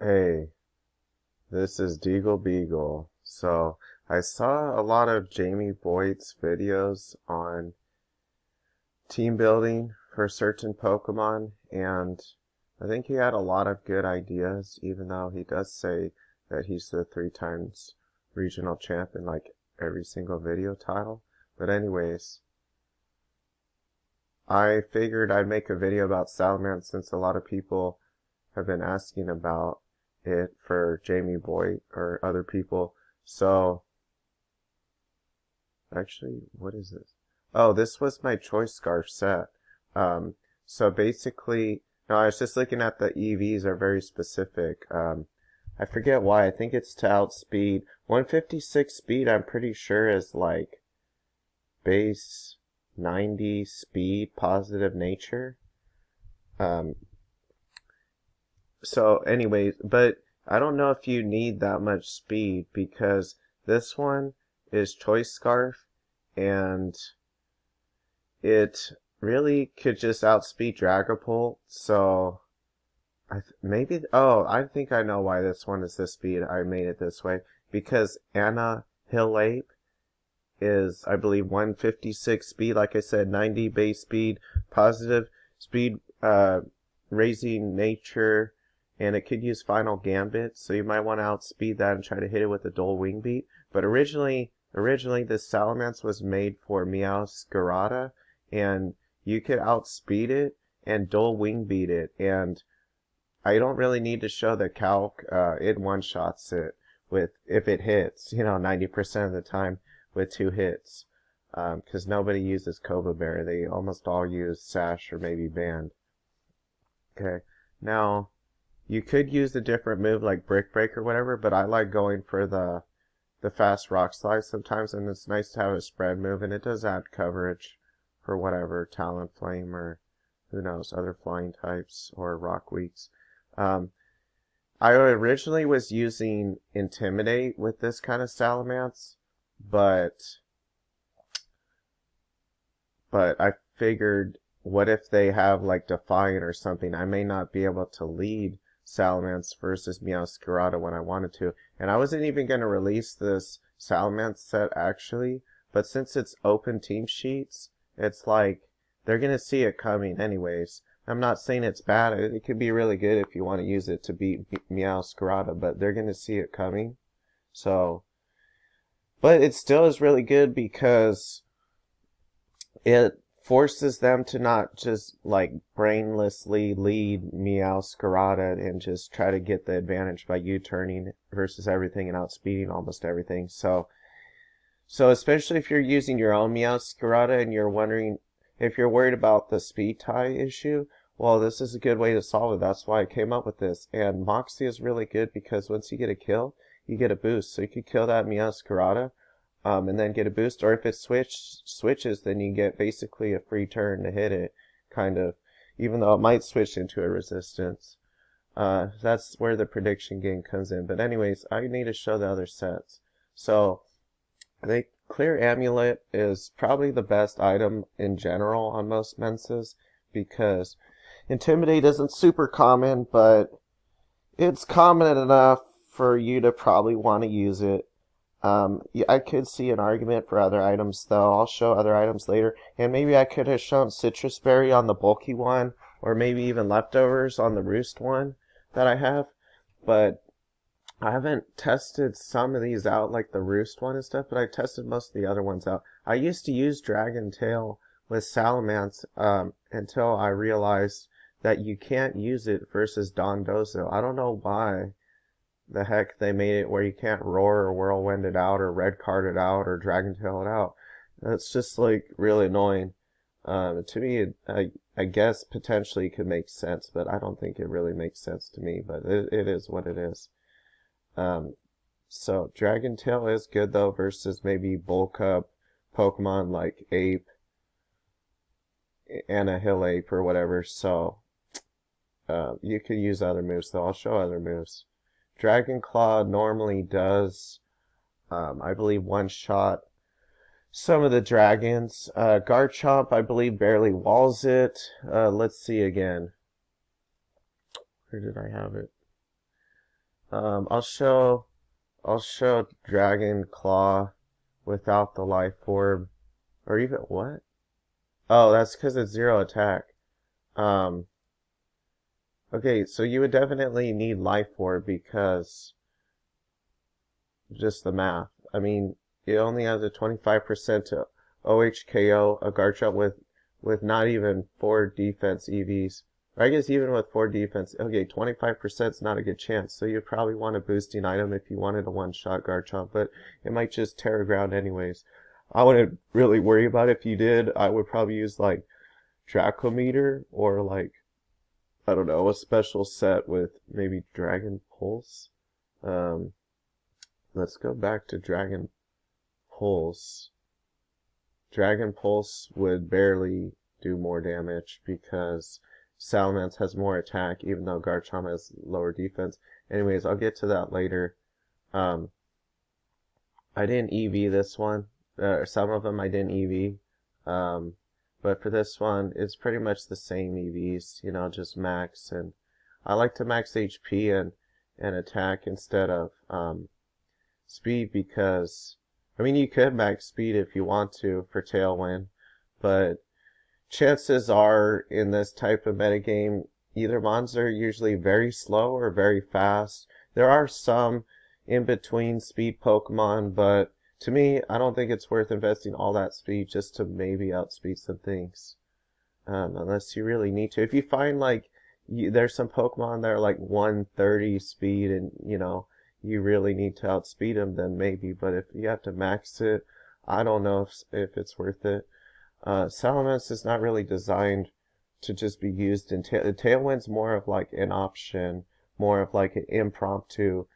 Hey, this is DeagleBeagle. So, I saw a lot of Jamie Boyd's videos on team building for certain Pokemon, and I think he had a lot of good ideas, even though he does say that he's the 3 times regional champ in like every single video title. But anyways, I figured I'd make a video about Salamence since a lot of people have been asking about it for Jamie Boyd or other people. So, actually, what is this? Oh, this was my choice scarf set. So basically, no, I was just looking at the EVs are very specific. I forget why. I think it's to outspeed. 156 speed, I'm pretty sure is like base 90 speed, positive nature. Um, So anyways, but I don't know if you need that much speed because this one is Choice Scarf and it really could just outspeed Dragapult. So I think I know why this one is this speed. I made it this way because Anna Hillape is, I believe, 156 speed. Like I said, 90 base speed, positive speed, raising nature, and it could use Final Gambit, so you might want to outspeed that and try to hit it with a dual Wingbeat. But originally this Salamence was made for Meowscarada, and you could outspeed it and dual Wingbeat it. And I don't really need to show the calc. It one-shots it with if it hits, 90% of the time with 2 hits. Because nobody uses Coba Bear. They almost all use Sash or maybe Band. Okay, now you could use a different move like Brick Break or whatever, but I like going for the fast Rock Slide sometimes, and it's nice to have a spread move, and it does add coverage for whatever, Talonflame or who knows, other flying types or Rock Weeks. I originally was using Intimidate with this kind of Salamence, but I figured what if they have like Defiant or something? I may not be able to lead Salamence versus Meowscarada when I wanted to. And I wasn't even going to release this Salamence set actually, but since it's open team sheets, it's like they're going to see it coming anyways. I'm not saying it's bad. It could be really good if you want to use it to beat Meowscarada, but they're going to see it coming. So, but it still is really good because it forces them to not just like brainlessly lead Meowscarada and just try to get the advantage by U-turning versus everything and outspeeding almost everything. So especially if you're using your own Meowscarada and you're wondering if you're worried about the speed tie issue, well, this is a good way to solve it. That's why I came up with this. And Moxie is really good because once you get a kill, you get a boost. So you could kill that Meowscarada and then get a boost, or if it switches, then you get basically a free turn to hit it, kind of, even though it might switch into a resistance. That's where the prediction game comes in. But anyways, I need to show the other sets. So, I think Clear Amulet is probably the best item in general on most Menses, because Intimidate isn't super common, but it's common enough for you to probably want to use it. Yeah, I could see an argument for other items, though. I'll show other items later. And maybe I could have shown Sitrus Berry on the bulky one, or maybe even leftovers on the Roost one that I have. But I haven't tested some of these out, like the Roost one and stuff, but I tested most of the other ones out. I used to use Dragon Tail with Salamence until I realized that you can't use it versus Dondozo. I don't know why the heck they made it where you can't roar or whirlwind it out or red card it out or dragon tail it out. That's just like really annoying. To me, I guess potentially could make sense, but I don't think it really makes sense to me. But it is what it is. So Dragon Tail is good though versus maybe bulk up Pokemon like Ape and a Hill Ape or whatever. So you could use other moves though. I'll show other moves. Dragon Claw normally does, I believe, one-shot some of the dragons. Garchomp, I believe, barely walls it. Let's see again. Where did I have it? I'll show Dragon Claw without the life orb, or even what? Oh, that's because it's 0 attack. Um, okay, so you would definitely need life orb because just the math. I mean, it only has a 25% to OHKO a Garchomp with not even 4 defense EVs. Or I guess even with 4 defense, okay, 25% is not a good chance. So you'd probably want a boosting item if you wanted a one-shot Garchomp, but it might just tear ground anyways. I wouldn't really worry about it if you did. I would probably use like Dracometer or like, I don't know, a special set with maybe Dragon Pulse. Um, let's go back to Dragon Pulse. Dragon Pulse would barely do more damage because Salamence has more attack, even though Garchomp has lower defense. Anyways, I'll get to that later. I didn't EV this one. Some of them I didn't EV. But for this one, it's pretty much the same EVs, you know, just max. And I like to max HP and attack instead of speed because, I mean, you could max speed if you want to for Tailwind, but chances are in this type of metagame, either mons are usually very slow or very fast. There are some in between speed Pokemon, but to me, I don't think it's worth investing all that speed just to maybe outspeed some things. Unless you really need to. If you find like there's some Pokemon that are like 130 speed and you know you really need to outspeed them, then maybe. But if you have to max it, I don't know if it's worth it. Salamence is not really designed to just be used in Tailwind's more of like an option, more of like an impromptu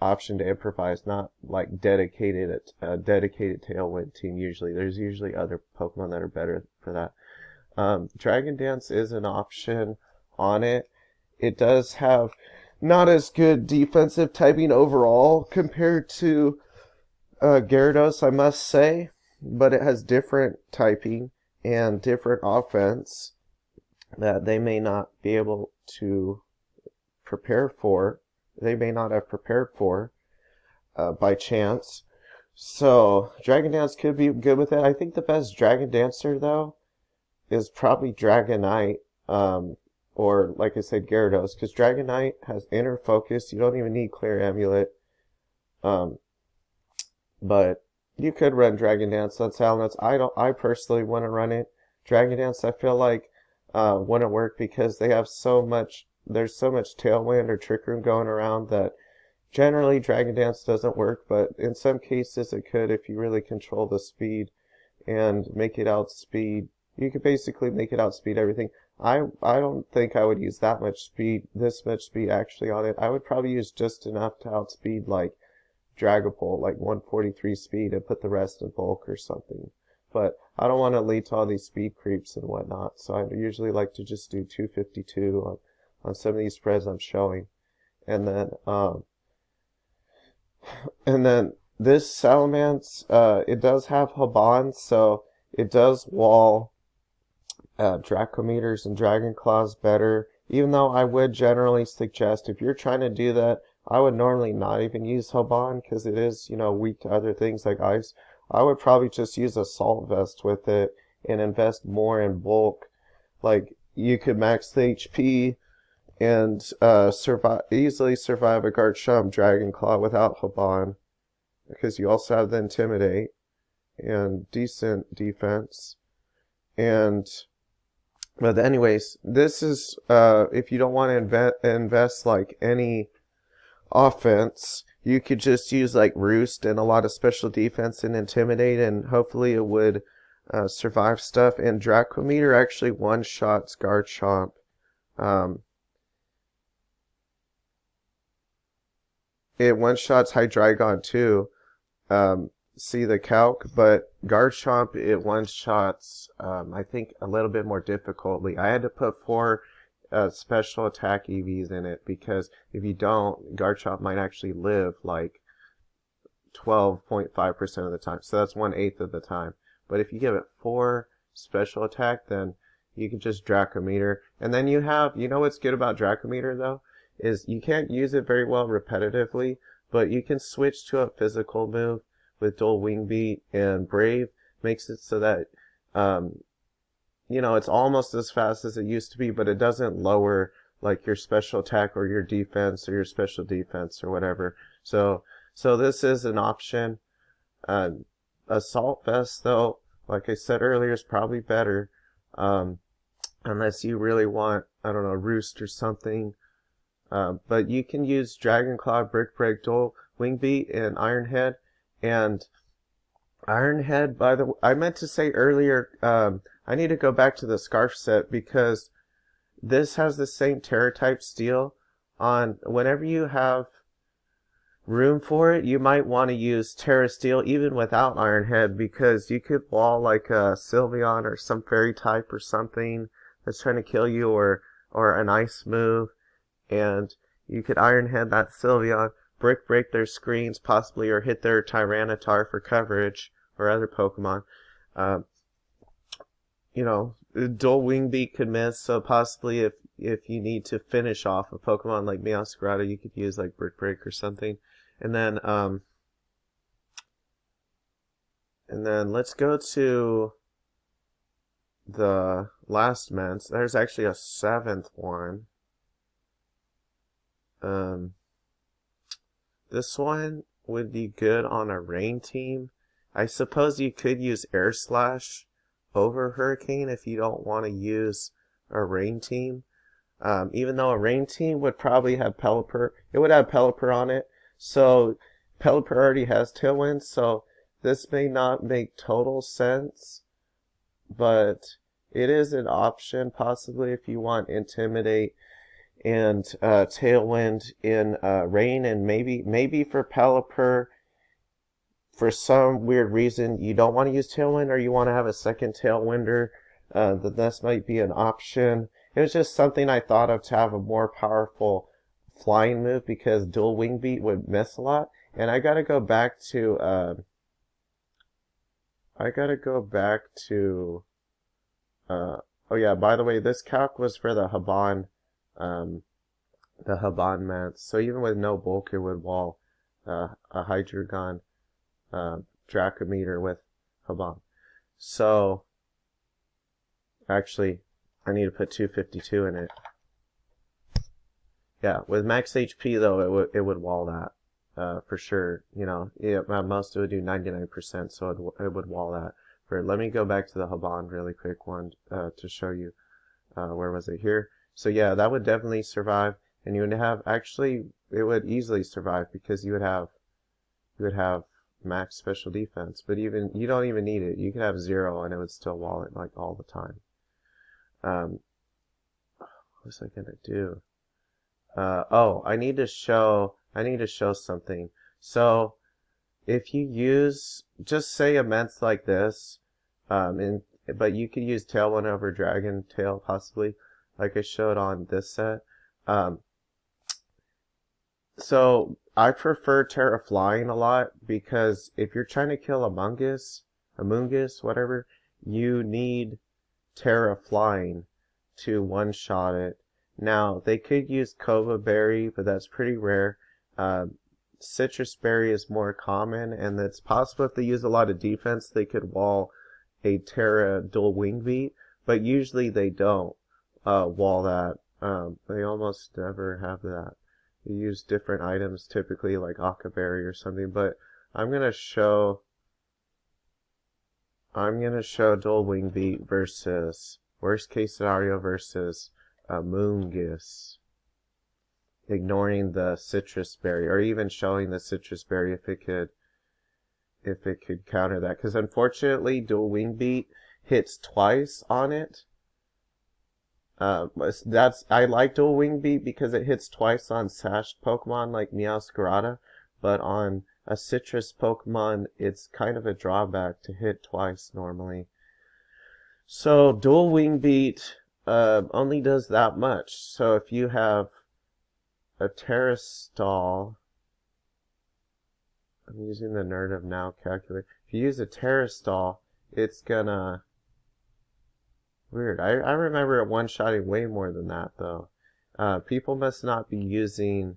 option to improvise, not like dedicated Tailwind team usually. There's usually other Pokemon that are better for that. Dragon Dance is an option on it. It does have not as good defensive typing overall compared to Gyarados, I must say, but it has different typing and different offense that they may not be able to prepare for. They may not have prepared for by chance. So Dragon Dance could be good with it. I think the best Dragon Dancer though is probably Dragonite, or like I said, Gyarados, because Dragonite has inner focus. You don't even need Clear Amulet. But you could run Dragon Dance on Salamence. I personally wouldn't run it. Dragon Dance, I feel like wouldn't work because they have so much. There's so much Tailwind or Trick Room going around that generally Dragon Dance doesn't work. But in some cases it could if you really control the speed and make it outspeed. You could basically make it outspeed everything. I don't think I would use that much speed, this much speed actually on it. I would probably use just enough to outspeed like Dragapult, like 143 speed, and put the rest in bulk or something. But I don't want to lead to all these speed creeps and whatnot, so I usually like to just do 252 on some of these spreads I'm showing. And then this Salamence, it does have Haban, so it does wall Dracometers and Dragon Claws better, even though I would generally suggest if you're trying to do that, I would normally not even use Haban because it is, you know, weak to other things like ice. I would probably just use Assault Vest with it and invest more in bulk. Like, you could max the HP and easily survive a Garchomp Dragon Claw without Haban because you also have the Intimidate and decent defense. But anyways, this is if you don't want to invest like any offense, you could just use like Roost and a lot of special defense and Intimidate, and hopefully it would survive stuff. And Dracometer actually one-shots Garchomp. It one-shots Hydreigon too. See the calc, but Garchomp it one-shots I think a little bit more difficultly. I had to put 4 special attack EVs in it because if you don't, Garchomp might actually live like 12.5% of the time. So that's 1/8 of the time. But if you give it 4 special attack, then you can just Dracometer. And then you have, you know what's good about Dracometer though? is you can't use it very well repetitively, but you can switch to a physical move with dual Wingbeat, and Brave makes it so that you know, it's almost as fast as it used to be, but it doesn't lower like your special attack or your defense or your special defense or whatever. So this is an option. Assault Vest, though, like I said earlier, is probably better. Unless you really want, I don't know, Roost or something. But you can use Dragon Claw, Brick Break, Dual Wingbeat, and Ironhead. And Ironhead, by the way, I meant to say earlier, I need to go back to the Scarf set because this has the same Tera type steel. On whenever you have room for it, you might want to use Tera Steel even without Ironhead, because you could wall like a Sylveon or some fairy type or something that's trying to kill you, or an ice move, and you could Ironhead that Sylveon, brick break their screens possibly, or hit their Tyranitar for coverage, or other Pokemon. You know, Dual Wingbeat could miss, so possibly if you need to finish off a Pokemon like Meowscarada, you could use like Brick Break or something. And then let's go to the last Mence. There's actually a 7th one. This one would be good on a rain team. I suppose you could use Air Slash over Hurricane if you don't want to use a rain team. Even though a rain team would probably have Pelipper. It would have Pelipper on it. So Pelipper already has Tailwind, so this may not make total sense, but it is an option possibly if you want Intimidate and Tailwind in rain, and maybe for Pelipper, for some weird reason you don't want to use Tailwind, or you want to have a second Tailwinder, then this might be an option. It was just something I thought of to have a more powerful flying move, because dual Wingbeat would miss a lot. And I gotta go back to oh yeah, by the way, this calc was for the Haban Mence. So even with no bulk, it would wall a Hydreigon Dracometer with Haban. So actually, I need to put 252 in it. Yeah, with max HP though, it would wall that for sure. You know, at most it would do 99%, so it would wall that. Let me go back to the Haban really quick one to show you. Where was it? Here. So yeah, that would definitely survive, and you would have, actually, it would easily survive because you would have max special defense. But even you don't even need it. You could have 0 and it would still wall it like all the time. What was I gonna do? Oh, I need to show something. So if you use, just say a Mence like this, but you could use Tailwind over Dragon Tail possibly, like I showed on this set. So I prefer Tera Flying a lot, because if you're trying to kill Amoonguss, whatever, you need Tera Flying to one-shot it. Now, they could use Coba Berry, but that's pretty rare. Sitrus Berry is more common, and it's possible if they use a lot of defense, they could wall a Tera dual Wingbeat, but usually they don't wall that. They almost never have that. They use different items, typically like Occa Berry or something, but I'm gonna show dual Wingbeat versus, worst case scenario, versus Amoonguss, ignoring the Sitrus Berry, or even showing the Sitrus Berry if it could counter that, because unfortunately dual Wingbeat hits twice on it. I like dual Wingbeat because it hits twice on sashed Pokemon like Meowscarada, but on a Sitrus Pokemon it's kind of a drawback to hit twice normally. So dual Wingbeat only does that much. So if you have a Terrastall, I'm using the Nerd of Now calculator. If you use a Terrastall, it's gonna, weird. I remember it one-shotting way more than that though. People must not be using